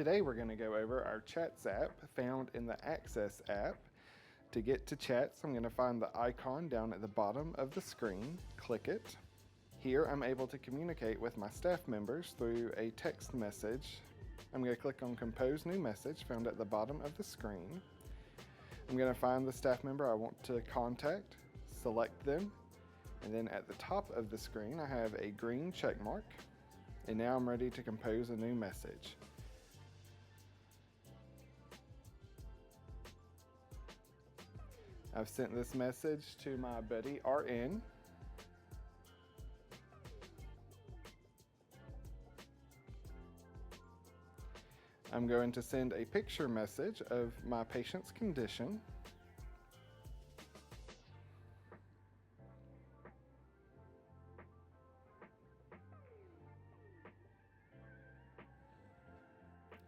Today we're going to go over our Chats app found in the Axess app. To get to Chats, I'm going to find the icon down at the bottom of the screen, click it. Here I'm able to communicate with my staff members through a text message. I'm going to click on Compose New Message found at the bottom of the screen. I'm going to find the staff member I want to contact, select them, and then at the top of the screen I have a green check mark. And now I'm ready to compose a new message. I've sent this message to my buddy RN. I'm going to send a picture message of my patient's condition.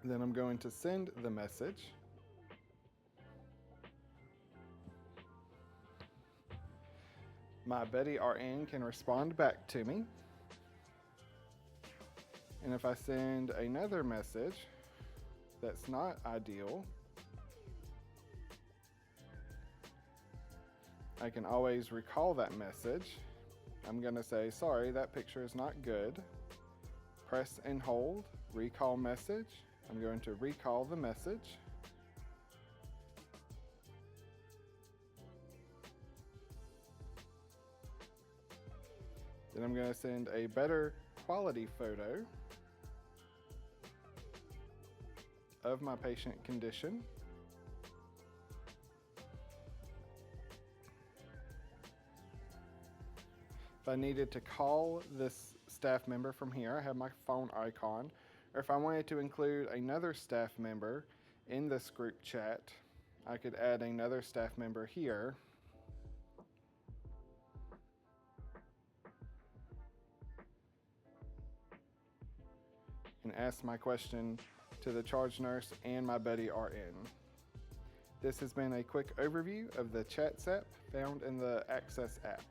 Then I'm going to send the message. My buddy RN can respond back to me. And if I send another message that's not ideal, I can always recall that message. I'm going to say, sorry, that picture is not good. Press and hold, recall message. I'm going to recall the message. Then I'm going to send a better quality photo of my patient condition. If I needed to call this staff member from here, I have my phone icon. Or if I wanted to include another staff member in this group chat, I could add another staff member here. And ask my question to the charge nurse and my buddy RN. This has been a quick overview of the Chats app found in the Axess app.